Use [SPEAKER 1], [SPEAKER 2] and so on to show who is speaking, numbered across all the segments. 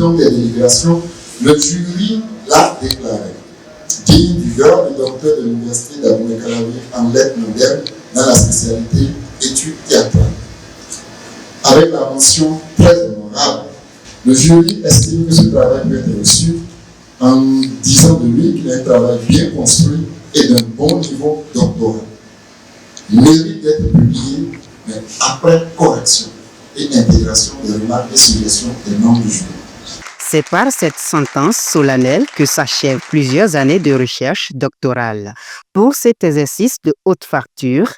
[SPEAKER 1] conclusion des délibérations, le jury l'a déclaré digne du grade de docteur de l'Université d'Abomey-Calavi en lettres modernes dans la spécialité études théâtrales. Avec la mention très honorable, le jury estime que ce travail peut être reçu en disant de lui qu'il a un travail bien construit et d'un bon niveau doctoral. Il mérite d'être publié, mais après correction et intégration des remarques et suggestions des membres du jury.
[SPEAKER 2] C'est par cette sentence solennelle que s'achèvent plusieurs années de recherche doctorale. Pour cet exercice de haute facture,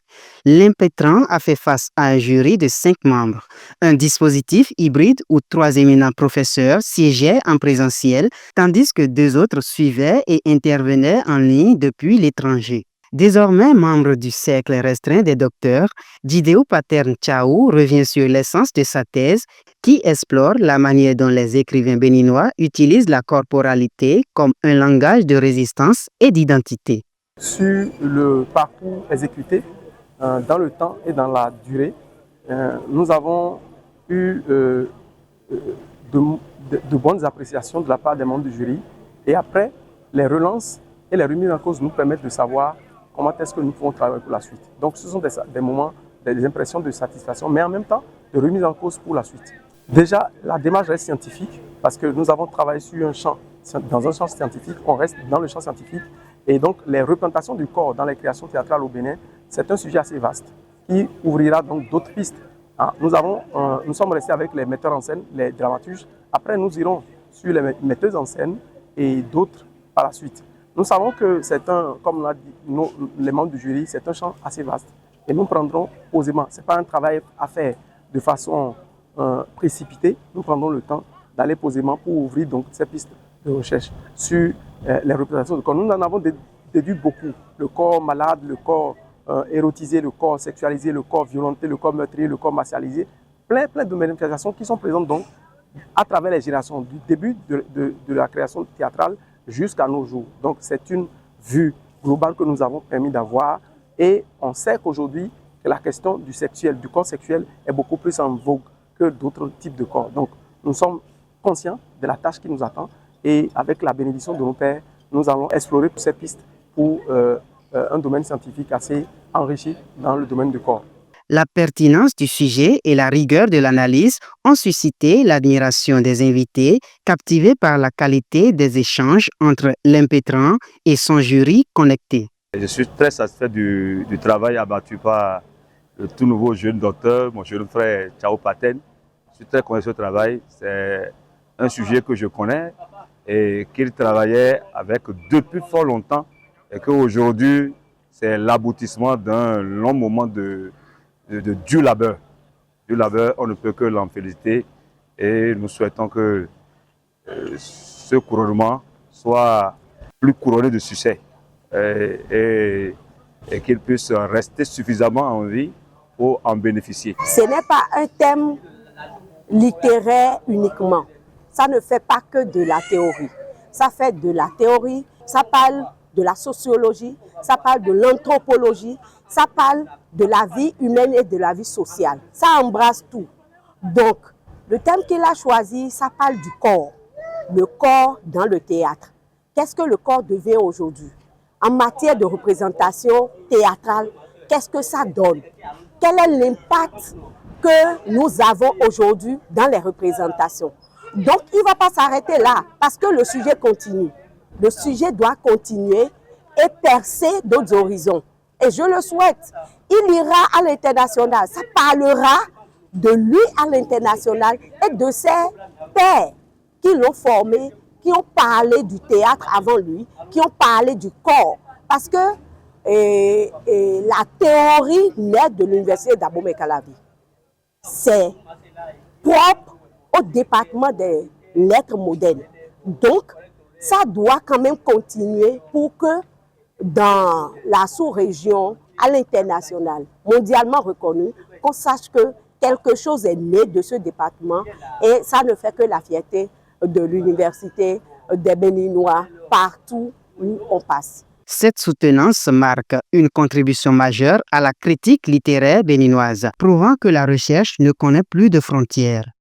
[SPEAKER 2] l'impétrant a fait face à un jury de 5 membres, un dispositif hybride où 3 éminents professeurs siégeaient en présentiel, tandis que 2 autres suivaient et intervenaient en ligne depuis l'étranger. Désormais membre du cercle restreint des docteurs, Djidéo Paterne Tchao revient sur l'essence de sa thèse qui explore la manière dont les écrivains béninois utilisent la corporalité comme un langage de résistance et d'identité.
[SPEAKER 3] Sur le parcours exécuté, dans le temps et dans la durée, nous avons eu de bonnes appréciations de la part des membres du jury. Et après, les relances et les remises en cause nous permettent de savoir comment est-ce que nous pouvons travailler pour la suite. Donc ce sont des moments, des impressions de satisfaction, mais en même temps de remise en cause pour la suite. Déjà, la démarche reste scientifique parce que nous avons travaillé sur un champ, dans un champ scientifique, on reste dans le champ scientifique. Et donc les représentations du corps dans les créations théâtrales au Bénin, c'est un sujet assez vaste qui ouvrira donc d'autres pistes. Nous sommes restés avec les metteurs en scène, les dramaturges. Après, nous irons sur les metteuses en scène et d'autres par la suite. Nous savons que c'est comme l'a dit les membres du jury, c'est un champ assez vaste. Et nous prendrons posément. Ce n'est pas un travail à faire de façon précipitée. Nous prendrons le temps d'aller posément pour ouvrir donc ces pistes de recherche sur les représentations du corps. Nous en avons déduit beaucoup. Le corps malade, le corps érotisé, le corps sexualisé, le corps violenté, le corps meurtrier, le corps martialisé. Plein de manifestations qui sont présentes donc à travers les générations, du début de la création théâtrale jusqu'à nos jours. Donc c'est une vue globale que nous avons permis d'avoir et on sait qu'aujourd'hui que la question du sexuel, du corps sexuel est beaucoup plus en vogue que d'autres types de corps. Donc nous sommes conscients de la tâche qui nous attend et avec la bénédiction de nos pères, nous allons explorer toutes ces pistes pour un domaine scientifique assez enrichi dans le domaine du corps.
[SPEAKER 2] La pertinence du sujet et la rigueur de l'analyse ont suscité l'admiration des invités, captivés par la qualité des échanges entre l'impétrant et son jury connecté.
[SPEAKER 4] Je suis très satisfait du travail abattu par le tout nouveau jeune docteur, mon jeune frère Tchao Paterne. Je suis très content de ce travail. C'est un sujet que je connais et qu'il travaillait avec depuis fort longtemps et qu'aujourd'hui, c'est l'aboutissement d'un long moment de dur labeur. Du labeur, on ne peut que l'en féliciter et nous souhaitons que ce couronnement soit plus couronné de succès et qu'il puisse rester suffisamment en vie pour en bénéficier.
[SPEAKER 5] Ce n'est pas un thème littéraire uniquement. Ça ne fait pas que de la théorie. Ça fait de la théorie, ça parle de la sociologie, ça parle de l'anthropologie, ça parle de la vie humaine et de la vie sociale. Ça embrasse tout. Donc, le thème qu'il a choisi, ça parle du corps. Le corps dans le théâtre. Qu'est-ce que le corps devient aujourd'hui? En matière de représentation théâtrale, qu'est-ce que ça donne? Quel est l'impact que nous avons aujourd'hui dans les représentations? Donc, il ne va pas s'arrêter là, parce que le sujet continue. Le sujet doit continuer et percer d'autres horizons. Et je le souhaite. Il ira à l'international. Ça parlera de lui à l'international et de ses pairs qui l'ont formé, qui ont parlé du théâtre avant lui, qui ont parlé du corps. Parce que la théorie naît de l'université d'Abomey-Calavi. C'est propre au département des lettres modernes. Donc, ça doit quand même continuer pour que dans la sous-région, à l'international, mondialement reconnu, qu'on sache que quelque chose est né de ce département et ça ne fait que la fierté de l'université, des Béninois, partout où on passe.
[SPEAKER 2] Cette soutenance marque une contribution majeure à la critique littéraire béninoise, prouvant que la recherche ne connaît plus de frontières.